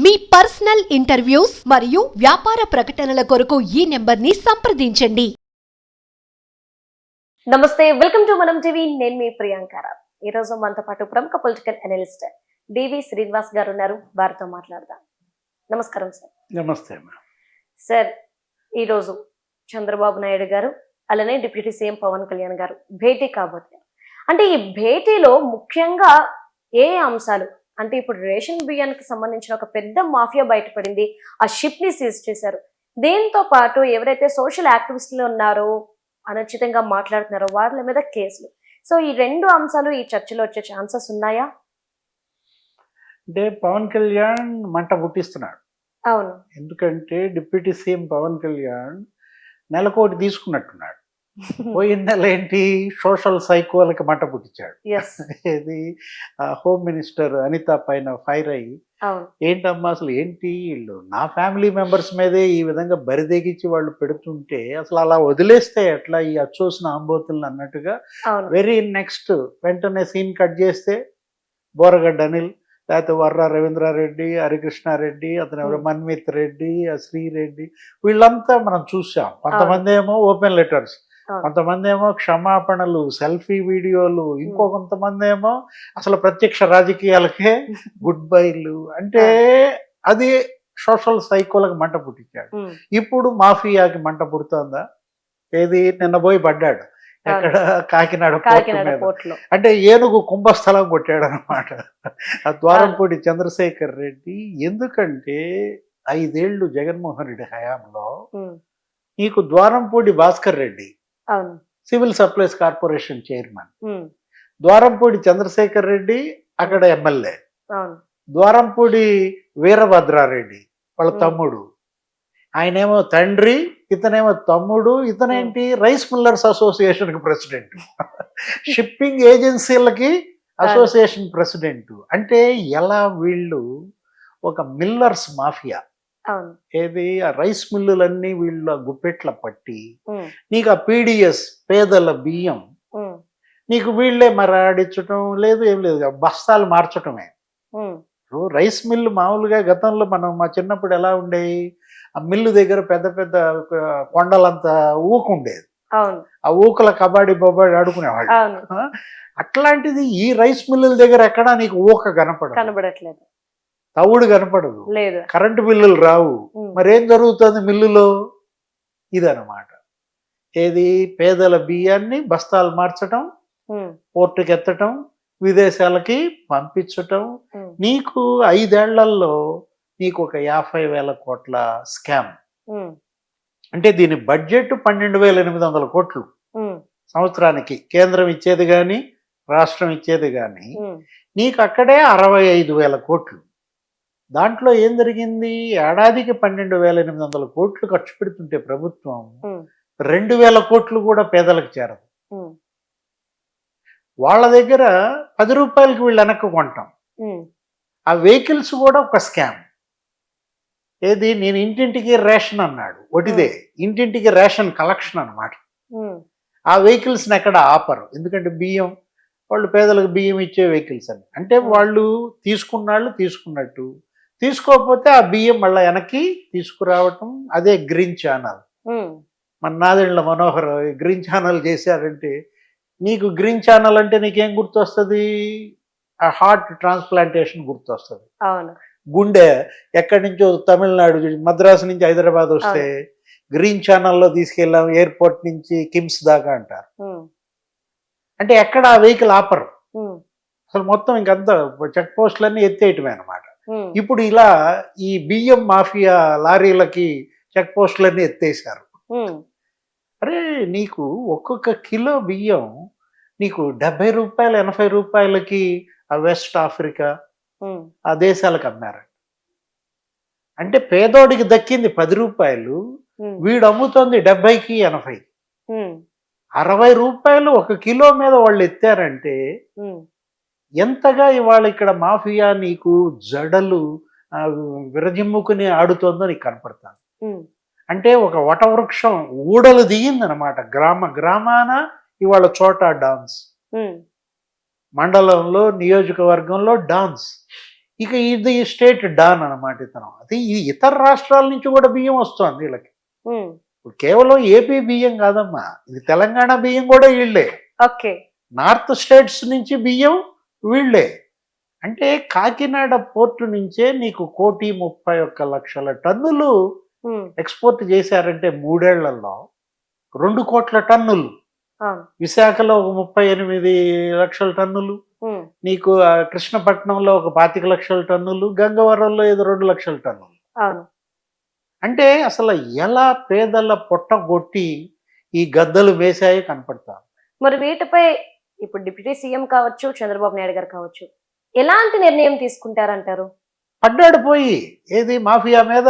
మీ personal interviews మరియు వ్యాపార ప్రకటనల కొరకు ఈ నెంబర్ని సంప్రదించండి. నమస్తే, వెల్కమ్ టు మనం టీవీ. నేను మీ ప్రియాంకారావు. ఈ రోజు మనతో పాటు ప్రముఖ పొలిటికల్ అనలిస్ట్ డివి శ్రీనివాస్ గారు ఉన్నారు. వారితో మాట్లాడదాం. నమస్కారం సార్. నమస్తే సార్, ఈరోజు చంద్రబాబు నాయుడు గారు అలానే డిప్యూటీ సీఎం పవన్ కళ్యాణ్ గారు భేటీ కాబోతున్నారు. అంటే ఈ భేటీలో ముఖ్యంగా ఏ అంశాలు అంటే ఇప్పుడు రేషన్ బియ్యానికి సంబంధించిన ఒక పెద్ద మాఫియా బయటపడింది. ఆ షిప్ ని సీజ్ చేశారు. దీంతో పాటు ఎవరైతే సోషల్ యాక్టివిస్టులు ఉన్నారో, అనుచితంగా మాట్లాడుతున్నారో వాళ్ళ మీద కేసులు. సో ఈ రెండు అంశాలు ఈ చర్చలో వచ్చే ఛాన్సెస్ ఉన్నాయా? అంటే పవన్ కళ్యాణ్ మంట పుట్టిస్తున్నాడు. అవును. ఎందుకంటే డిప్యూటీ సీఎం పవన్ కళ్యాణ్ నెలకోటి తీసుకున్నట్టున్నాడు. పోయిన నెల ఏంటి, సోషల్ సైకోలకి మంట పుట్టించాడు. ఇది హోమ్ మినిస్టర్ అనిత పైన ఫైర్ అయ్యి, ఏంటమ్మా అసలు ఏంటి వీళ్ళు నా ఫ్యామిలీ మెంబర్స్ మీదే ఈ విధంగా బరిదెగించి వాళ్ళు పెడుతుంటే అసలు అలా వదిలేస్తే ఎట్లా ఈ అచ్చోసిన ఆంబోతులను అన్నట్టుగా వెరీ నెక్స్ట్ వెంటనే సీన్ కట్ చేస్తే బోరగడ్డ అనిల్, లేకపోతే వర్ర రవీంద్రారెడ్డి, హరికృష్ణారెడ్డి, అతను ఎవరు మన్మిత్ రెడ్డి, శ్రీరెడ్డి, వీళ్ళంతా మనం చూసాం. కొంతమంది ఏమో ఓపెన్ లెటర్స్, కొంతమంది ఏమో క్షమాపణలు, సెల్ఫీ వీడియోలు, ఇంకో కొంతమంది ఏమో అసలు ప్రత్యక్ష రాజకీయాలకే గుడ్ బైలు. అంటే అది సోషల్ సైకోలకు మంట పుట్టించాడు. ఇప్పుడు మాఫియాకి మంట పుడుతోందా? ఏది నిన్న పోయి పడ్డాడు ఎక్కడ, కాకినాడ పోర్టులో. అంటే ఏనుగు కుంభస్థలం కొట్టాడు అనమాట ఆ ద్వారంపూడి చంద్రశేఖర్ రెడ్డి. ఎందుకంటే 5 ఏళ్ళు జగన్మోహన్ రెడ్డి హయాంలో నీకు Dwarampudi Bhaskar Reddy civil supplies corporation chairman, Dwarampudi Chandrasekhar Reddy అక్కడ ఎమ్మెల్యే, ద్వారంపూడి వీరభద్రారెడ్డి వాళ్ళ తమ్ముడు, ఆయనేమో తండ్రి, ఇతనేమో తమ్ముడు, ఇతనేంటి రైస్ మిల్లర్స్ అసోసియేషన్ కి ప్రెసిడెంట్, షిప్పింగ్ ఏజెన్సీలకి అసోసియేషన్ ప్రెసిడెంట్. అంటే ఎలా వీళ్ళు ఒక మిల్లర్స్ మాఫియా, ఏది ఆ రైస్ మిల్లులన్నీ వీళ్ళ గుప్పెట్ల పట్టి నీకు ఆ పీడిఎస్ పేదల బియ్యం నీకు వీళ్ళే మరాడించటం లేదు, ఏం లేదు, బస్తాలు మార్చటమే. రైస్ మిల్లు మామూలుగా గతంలో మనం మా చిన్నప్పుడు ఎలా ఉండేవి, ఆ మిల్లు దగ్గర పెద్ద పెద్ద కొండలంతా ఊకు ఉండేది. ఆ ఊకల కబాడీ బొబాడీ ఆడుకునేవాళ్ళు. అట్లాంటిది ఈ రైస్ మిల్లుల దగ్గర ఎక్కడా నీకు ఊక కనపడట్లేదు, తవుడు కనపడదు, కరెంటు బిల్లులు రావు. మరేం జరుగుతుంది మిల్లులో? ఇదనమాట. ఏది పేదల బియ్యాన్ని బస్తాలు మార్చటం, పోర్టుకి ఎత్తటం, విదేశాలకి పంపించటం. నీకు 5 ఏళ్లలో నీకు ఒక 50,000 కోట్ల స్కామ్. అంటే దీని బడ్జెట్ 12,800 కోట్లు సంవత్సరానికి, కేంద్రం ఇచ్చేది కానీ రాష్ట్రం ఇచ్చేది కానీ. నీకు అక్కడే 65,000 కోట్లు. దాంట్లో ఏం జరిగింది, ఏడాదికి 12,800 కోట్లు ఖర్చు పెడుతుంటే ప్రభుత్వం 2,000 కోట్లు కూడా పేదలకు చేరదు. వాళ్ళ దగ్గర 10 రూపాయలకి వీళ్ళు వెనక్కి కొంటాం. ఆ వెహికల్స్ కూడా ఒక స్కామ్. ఏది, నేను ఇంటింటికి రేషన్ అన్నాడు, ఒకటిదే ఇంటింటికి రేషన్ కలెక్షన్ అనమాట. ఆ వెహికల్స్ని ఎక్కడ ఆపరు, ఎందుకంటే బియ్యం వాళ్ళు పేదలకు బియ్యం ఇచ్చే వెహికల్స్ అని. అంటే వాళ్ళు తీసుకున్నాళ్ళు తీసుకున్నట్టు, తీసుకోకపోతే ఆ బియ్యం మళ్ళీ వెనక్కి తీసుకురావటం. అదే గ్రీన్ ఛానల్. మన నాదెండ్ల మనోహర్ గ్రీన్ ఛానల్ చేశారంటే, నీకు గ్రీన్ ఛానల్ అంటే నీకేం గుర్తొస్తుంది? ఆ హార్ట్ ట్రాన్స్ప్లాంటేషన్ గుర్తొస్తుంది. గుండె ఎక్కడి నుంచో తమిళనాడు, మద్రాసు నుంచి హైదరాబాద్ వస్తే గ్రీన్ ఛానల్లో తీసుకెళ్ళాం, ఎయిర్పోర్ట్ నుంచి కిమ్స్ దాకా అంటారు. అంటే ఎక్కడ ఆ వెహికల్ ఆపరు అసలు. మొత్తం ఇంకంతా చెక్ పోస్టులన్నీ ఎత్తేయటమే అనమాట. ఇప్పుడు ఇలా ఈ బియ్యం మాఫియా లారీలకి చెక్ పోస్టులన్నీ ఎత్తేసారు. అరే నీకు ఒక్కొక్క కిలో బియ్యం నీకు 70 రూపాయలు 80 రూపాయలకి ఆ వెస్ట్ ఆఫ్రికా ఆ దేశాలకు అమ్మారు. అంటే పేదోడికి దక్కింది 10 రూపాయలు, వీడు అమ్ముతోంది 70కి 80. 60 రూపాయలు ఒక కిలో మీద వాళ్ళు ఎత్తారంటే ఎంతగా ఇవాళ ఇక్కడ మాఫియా నీకు జడలు విరజిమ్ముకుని ఆడుతోందో నీకు కనపడతాను. అంటే ఒక వటవృక్షం ఊడలు దిగిందనమాట. గ్రామాన ఇవాళ చోటా డాన్స్, మండలంలో నియోజకవర్గంలో డాన్స్. ఇక ఇది స్టేట్ డాన్ అన్నమాట ఇతను. అది ఈ ఇతర రాష్ట్రాల నుంచి కూడా బియ్యం వస్తుంది వీళ్ళకి. ఉమ్, ఇప్పుడు కేవలం ఏపీ బియ్యం కాదమ్మా, ఇది తెలంగాణ బియ్యం కూడా వీళ్ళే. ఓకే. నార్త్ స్టేట్స్ నుంచి బియ్యం వీళ్ళే. అంటే కాకినాడ పోర్టు నుంచే నీకు 1,31,00,000 టన్నులు ఉమ్, ఎక్స్పోర్ట్ చేశారంటే 3 ఏళ్లలో 2 కోట్ల టన్నులు. అవును. విశాఖలో ఒక 38 లక్షల టన్నులు, ఉమ్, నీకు కృష్ణపట్నంలో ఒక 25 లక్షల టన్నులు, గంగవరంలో ఏదో 2 లక్షల టన్నులు. అవును. అంటే అసలు ఎలా పేదల పొట్టగొట్టి ఈ గద్దలు వేసాయో కనపడతా. మరి వీటిపై ఇప్పుడు డిప్యూటీ సీఎం కావచ్చు, చంద్రబాబు నాయుడు గారు కావచ్చు, ఎలాంటి నిర్ణయం తీసుకుంటారంటారు? పడ్డాడు పోయి, ఏది మాఫియా మీద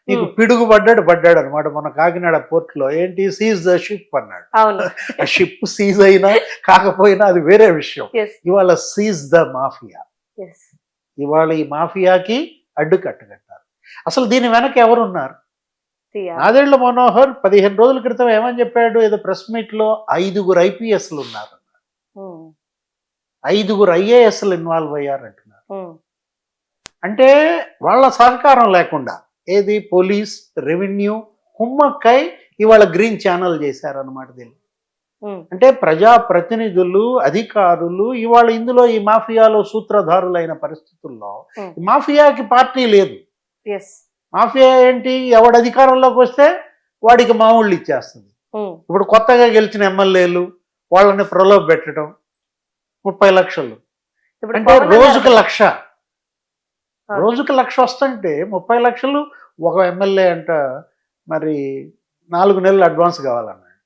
నీకు పిడుగు పడ్డాడు అనమాట. మన కాకినాడ పోర్టులో ఏంటి, సీజ్ ద షిప్ అన్నాడు. అవును. ఆ షిప్ సీజ్ అయినా కాకపోయినా అది వేరే విషయం. ఇవాళ సీజ్ ద మాఫియా. ఇవాళ ఈ మాఫియాకి అడ్డుకట్ట కట్టారు. అసలు దీని వెనక ఎవరున్నారు? నాదెళ్ల మనోహర్ 15 రోజుల క్రితం ఏమని చెప్పాడు, ఏదో ప్రెస్ మీట్ లో 5 IPSలు ఉన్నారు, 5 IASలు ఇన్వాల్వ్ అయ్యారంటున్నారు. అంటే వాళ్ళ సహకారం లేకుండా ఏది పోలీస్, రెవెన్యూ కుమ్మక్కై ఇవాళ గ్రీన్ ఛానల్ చేశారన్నమాట దీన్ని. అంటే ప్రజా ప్రతినిధులు, అధికారులు ఇవాళ ఇందులో ఈ మాఫియాలో సూత్రధారులైన పరిస్థితుల్లో మాఫియాకి పార్టీ లేదు. మాఫియా ఏంటి, ఎవడు అధికారంలోకి వస్తే వాడికి మామూళ్ళు ఇచ్చేస్తుంది. ఇప్పుడు కొత్తగా గెలిచిన ఎమ్మెల్యేలు వాళ్ళని ప్రలోభ పెట్టడం, 30 లక్షలు అంటే రోజుకు 1,00,000, రోజుకు 1,00,000 వస్తుంటే 30 లక్షలు ఒక ఎమ్మెల్యే అంట. మరి 4 నెలలు అడ్వాన్స్ కావాలన్నాడు.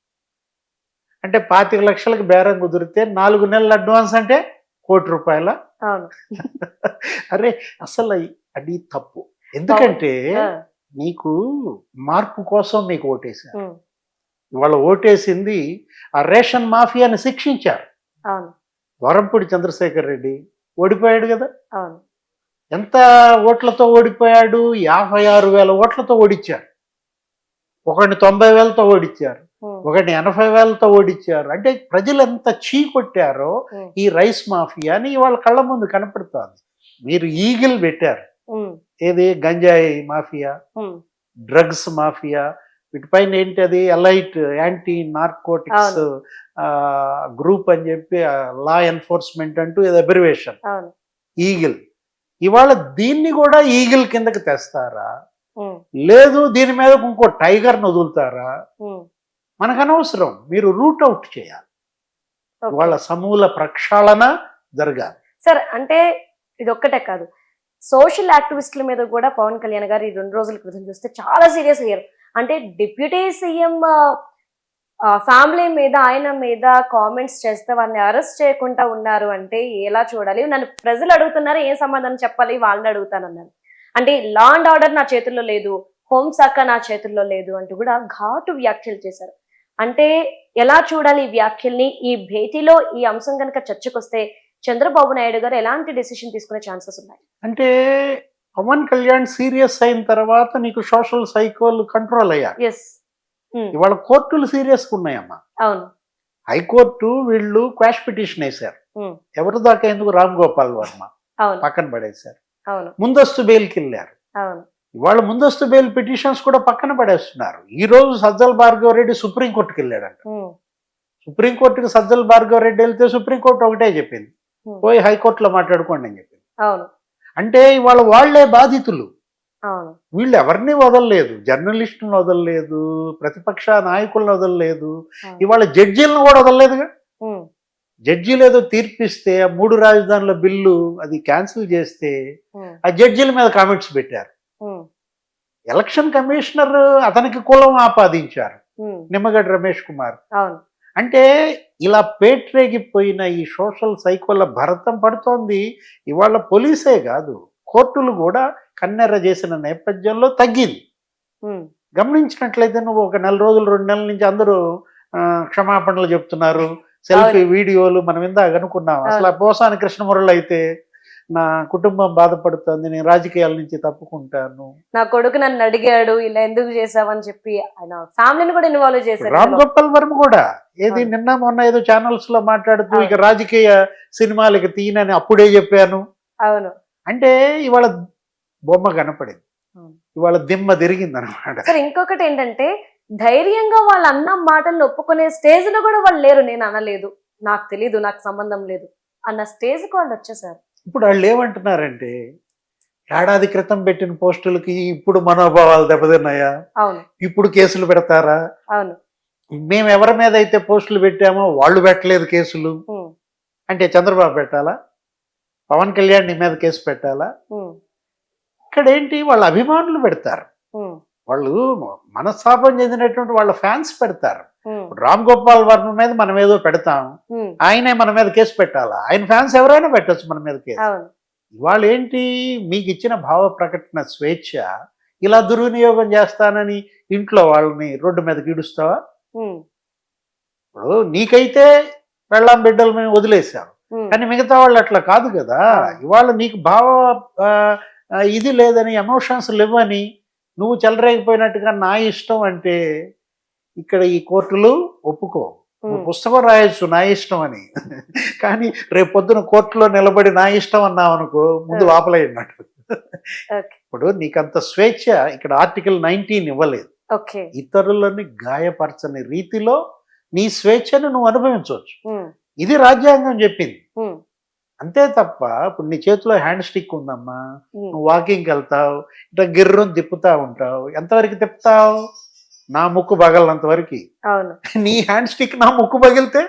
అంటే 25 లక్షలకి బేరం కుదిరితే 4 నెలల అడ్వాన్స్ అంటే ₹1,00,00,000. అరే అసలు అది తప్పు. ఎందుకంటే నీకు మార్పు కోసం నీకు ఓటేశారు. ఇవాళ ఓటేసింది ఆ రేషన్ మాఫియాని శిక్షించారు. వరంపూడి చంద్రశేఖర్ రెడ్డి ఓడిపోయాడు కదా. ఎంత ఓట్లతో ఓడిపోయాడు? 56,000 ఓట్లతో ఓడిచ్చారు. ఒకడిని 90,000తో ఓడిచ్చారు, ఒకడిని 80,000తో ఓడిచ్చారు. అంటే ప్రజలు ఎంత చీకొట్టారో ఈ రైస్ మాఫియాని ఇవాళ కళ్ళ ముందు కనపడుతోంది. మీరు ఈగిల్ పెట్టారు, ఏది గంజాయి మాఫియా, డ్రగ్స్ మాఫియా, వీటిపైన ఏంటి అది ఎలైట్ యాంటీ నార్కోటిక్స్ గ్రూప్ అని చెప్పి లా ఎన్ఫోర్స్మెంట్ అంటూ ఏదో అబ్రివేషన్ ఈగిల్. ఇవాళ దీన్ని కూడా ఈగిల్ కిందకి తెస్తారా, లేదు దీని మీద ఇంకో టైగర్ని వదులుతారా? మనకు అనవసరం. మీరు రూట్ అవుట్ చేయాలి, వాళ్ళ సమూల ప్రక్షాళన జరగాలి. సార్ అంటే ఇది ఒక్కటే కాదు, సోషల్ యాక్టివిస్టుల మీద కూడా పవన్ కళ్యాణ్ గారు ఈ 2 రోజుల క్రితం చూస్తే చాలా సీరియస్ అయ్యారు. అంటే డిప్యూటీ సీఎం ఫ్యామిలీ మీద, ఆయన మీద కామెంట్స్ చేస్తే వారిని అరెస్ట్ చేయకుండా ఉన్నారు అంటే ఎలా చూడాలి? నన్ను ప్రజలు అడుగుతున్నారు, ఏం సమాధానం చెప్పాలి, వాళ్ళని అడుగుతానన్నారు. అంటే లా అండ్ ఆర్డర్ నా చేతుల్లో లేదు, హోంశాఖ నా చేతుల్లో లేదు అంటూ కూడా ఘాటు వ్యాఖ్యలు చేశారు. అంటే ఎలా చూడాలి ఈ వ్యాఖ్యల్ని? ఈ భేటీలో ఈ అంశం కనుక చర్చకొస్తే చంద్రబాబు నాయుడు గారు ఎలాంటి డెసిషన్ తీసుకునే ఛాన్సెస్ ఉన్నాయి? అంటే పవన్ కళ్యాణ్ సీరియస్ అయిన తర్వాత నీకు సోషల్ సైకోలు కంట్రోల్ అయ్యారు. ఇవాళ కోర్టులు సీరియస్గా ఉన్నాయమ్మా. అవును. హైకోర్టు వీళ్ళు క్వాష్ పిటిషన్ వేశారు. ఎవరి దాకా ఎందుకు, రామ్ గోపాల్ వర్మ పక్కన పడేశారు. ముందస్తు బెయిల్కి వెళ్ళారు. ఇవాళ ముందస్తు బెయిల్ పిటిషన్స్ కూడా పక్కన పడేస్తున్నారు. ఈ రోజు సజ్జల భార్గవ రెడ్డి సుప్రీంకోర్టుకి వెళ్ళాడంట. సుప్రీంకోర్టుకి సజ్జల భార్గవ రెడ్డి వెళ్తే సుప్రీంకోర్టు ఒకటే చెప్పింది, పోయి హైకోర్టులో మాట్లాడుకోండి అని చెప్పింది. అంటే ఇవాళ వాళ్లే బాధితులు. వీళ్ళు ఎవరిని వదలలేదు, జర్నలిస్టులను వదలలేదు, ప్రతిపక్ష నాయకులను వదలలేదు, ఇవాళ జడ్జీలను కూడా వదలలేదుగా. జడ్జీలు ఏదో తీర్పిస్తే ఆ 3 రాజధానుల బిల్లు అది క్యాన్సిల్ చేస్తే ఆ జడ్జీల మీద కామెంట్స్ పెట్టారు. ఎలక్షన్ కమిషనర్ అతనికి కులం ఆపాదించారు, నిమ్మగడ్డ రమేష్ కుమార్. అంటే ఇలా పేట్రేగిపోయిన ఈ సోషల్ సైకోల భరతం పడుతోంది. ఇవాళ పోలీసే కాదు, కోర్టులు కూడా కన్నెర్ర చేసిన నేపథ్యంలో తగ్గింది. గమనించినట్లయితే నువ్వు ఒక 4 రోజులు 2 నెలల నుంచి అందరూ క్షమాపణలు చెప్తున్నారు, సెల్ఫీ వీడియోలు. మనం ఇందాక అనుకున్నాం, అసలు పోసాని కృష్ణమురళి అయితే నా కుటుంబం బాధపడుతుంది, నేను రాజకీయాల నుంచి తప్పుకుంటాను, నా కొడుకు నన్ను అడిగాడు ఇలా ఎందుకు చేసావని చెప్పి ఆయన ఫ్యామిలీని కూడా ఇన్వాల్వ్ చేశారు. రామ్ గోపాల్ వర్మ కూడా ఏది నిన్న మొన్న ఏదో ఛానల్స్ లో మాట్లాడుతూ ఇక రాజకీయ సినిమాలకి తీయనని అప్పుడే చెప్పాను. అవును. అంటే ఇవాళ బొమ్మ కనపడింది, అవును. ఇవాళ దిమ్మ తిరిగింది అనమాట. సార్ ఇంకొకటి ఏంటంటే ధైర్యంగా వాళ్ళు అన్న మాటలను ఒప్పుకునే స్టేజ్ లో కూడా వాళ్ళు లేరు. నేను అనలేదు, నాకు తెలీదు, నాకు సంబంధం లేదు అన్న స్టేజ్ కి వాళ్ళు వచ్చేసారు. ఇప్పుడు వాళ్ళు ఏమంటున్నారంటే ఏడాది క్రితం పెట్టిన పోస్టులకి ఇప్పుడు మనోభావాలు దెబ్బతిన్నాయా, అవును ఇప్పుడు కేసులు పెడతారా, అవును. మేము ఎవరి మీద అయితే పోస్టులు పెట్టామో వాళ్ళు పెట్టలేదు కేసులు ఉమ్, అంటే చంద్రబాబు పెట్టాలా, పవన్ కళ్యాణ్ నీ మీద కేసు పెట్టాలా? ఉమ్, ఇక్కడ ఏంటి వాళ్ళ అభిమానులు పెడతారు, ఉమ్, వాళ్ళు మనస్తాపం చెందినటువంటి వాళ్ళ ఫ్యాన్స్ పెడతారు. ఉమ్, ఇప్పుడు రామ్ గోపాల్ వర్మ మీద మనం ఏదో పెడతాం, ఉమ్, ఆయనే మన మీద కేసు పెట్టాలా? ఆయన ఫ్యాన్స్ ఎవరైనా పెట్టచ్చు మన మీద కేసు. అవును ఇవాళ ఏంటి మీకు ఇచ్చిన భావ ప్రకటన స్వేచ్ఛ ఇలా దుర్వినియోగం చేస్తానని ఇంట్లో వాళ్ళని రోడ్డు మీదకి ఈడుస్తావా? ఉమ్, ఇప్పుడు నీకైతే పెళ్ళాం బిడ్డలు మేము వదిలేసాం, ఉమ్, కానీ మిగతా వాళ్ళు అట్లా కాదు కదా. ఇవాళ నీకు భావ ఆ, ఇది లేదని, ఎమోషన్స్ లేవని నువ్వు చెలరేగిపోయినట్టుగా నా ఇష్టం అంటే ఇక్కడ ఈ కోర్టులు ఒప్పుకో. నువ్వు పుస్తకం రాయొచ్చు నా ఇష్టం అని, కానీ రేపు పొద్దున కోర్టులో నిలబడి నా ఇష్టం అన్నావు అనుకో ముందు లోపలైనట్టు. ఓకే ఇప్పుడు నీకంత స్వేచ్ఛ ఇక్కడ ఆర్టికల్ 19 ఇవ్వలేదు. ఓకే. ఇతరులని గాయపరచని రీతిలో నీ స్వేచ్ఛను నువ్వు అనుభవించవచ్చు, ఉమ్, ఇది రాజ్యాంగం చెప్పింది. ఉమ్, అంతే తప్ప ఇప్పుడు నీ చేతిలో హ్యాండ్ స్టిక్ ఉందమ్మా, ఉమ్, నువ్వు వాకింగ్కి వెళ్తావు, ఇట్లా గిర్రం తిప్పుతా ఉంటావు, ఎంతవరకు తిప్పుతావు? నా ముక్కు పగలనంత వరకు. అవును నీ హ్యాండ్ స్టిక్ నా ముక్కు పగిలితే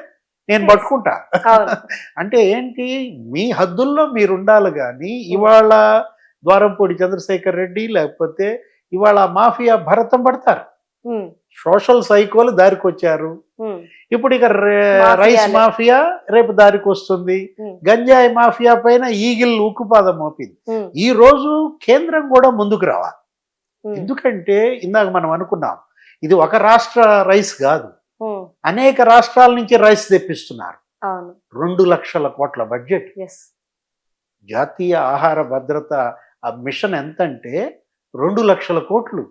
నేను పట్టుకుంటా. అవును. అంటే ఏంటి, మీ హద్దుల్లో మీరు ఉండాలి. కానీ ఇవాళ ద్వారంపూడి చంద్రశేఖర్ రెడ్డి లేకపోతే ఇవాళ మాఫియా భరతం పడతారు, ఉమ్, సోషల్ సైకోలు దారికి వచ్చారు. ఉమ్, ఇప్పుడు ఇక మాఫియాలే. రైస్ మాఫియా రేపు దారికి వస్తుంది, ఉమ్, గంజాయి మాఫియా పైన ఈగిల్ ఉక్కుపాదం మోపింది. ఉమ్, ఈ రోజు కేంద్రం కూడా ముందుకు రావాలి. ఉమ్, ఎందుకంటే ఇందాక మనం అనుకున్నాం, ఇది ఒక రాష్ట్ర రైస్ కాదు, ఉమ్, అనేక రాష్ట్రాల నుంచి రైస్ తెప్పిస్తున్నారు. అవును 2 లక్షల కోట్ల బడ్జెట్. ఎస్. జాతీయ ఆహార భద్రత ఆ మిషన్ ఎంతంటే 2 లక్షల కోట్లు.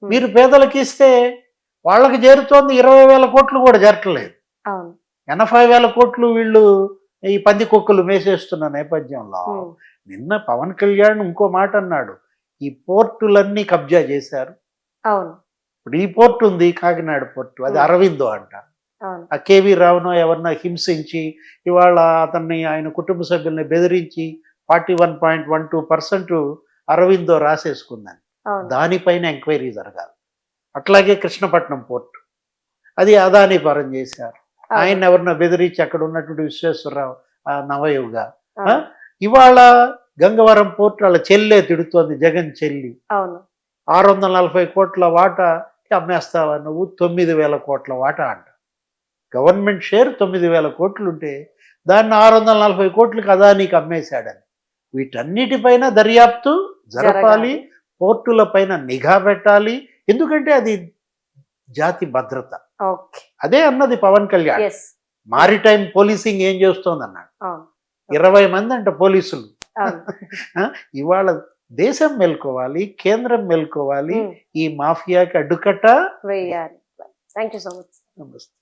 మీరు పేదలకు ఇస్తే వాళ్ళకి చేరుతోంది 20,000 కోట్లు కూడా చేరట్లేదు. అవును 80,000 కోట్లు వీళ్ళు ఈ పంది కుక్కలు మేసేస్తున్న నేపథ్యంలో ఉమ్, నిన్న పవన్ కళ్యాణ్ ఇంకో మాట అన్నాడు, ఈ పోర్టులన్నీ కబ్జా చేశారు. అవును ఇప్పుడు ఈ పోర్టు ఉంది కాకినాడ పోర్టు, అది అరవిందో అంట. అవును ఆ కేవీ రావునో ఎవరినో హింసించి ఇవాళ అతన్ని ఆయన కుటుంబ సభ్యుల్ని బెదిరించి 41.12% అరవిందో రాసేసుకుందని. అవును దానిపైన ఎంక్వైరీ జరగాలి. అట్లాగే కృష్ణపట్నం పోర్టు అది అదానీ పరం చేశారు, ఆయన ఎవరినో బెదిరించి అక్కడ ఉన్నటువంటి విశ్వేశ్వరరావు నవయుగ. అవును ఇవాళ గంగవరం పోర్టు వాళ్ళ చెల్లె తిడుతోంది, జగన్ చెల్లి. అవును 640 కోట్ల వాటా అమ్మేస్తావా నువ్వు? 9,000 కోట్ల వాటా అంట. గవర్నమెంట్ షేర్ 9,000 కోట్లు ఉంటే దాన్ని 640 కోట్లకి అదానీకి అమ్మేశాడని. వీటన్నిటిపైన దర్యాప్తు జరపాలి, పోర్టుల పైన నిఘా పెట్టాలి. ఎందుకంటే అది జాతి భద్రత. ఓకే అదే అన్నది Pawan Kalyan. Yes. Maritime policing ఏం చేస్తోంది అన్నాడు. అవును 20 మంది అంట పోలీసులు. అవును ఇవాళ దేశం మేల్కోవాలి, కేంద్రం మేల్కోవాలి, ఉమ్, ఈ మాఫియాకి అడ్డుకట్ట వేయాలి. Thank you so much. నమస్తే.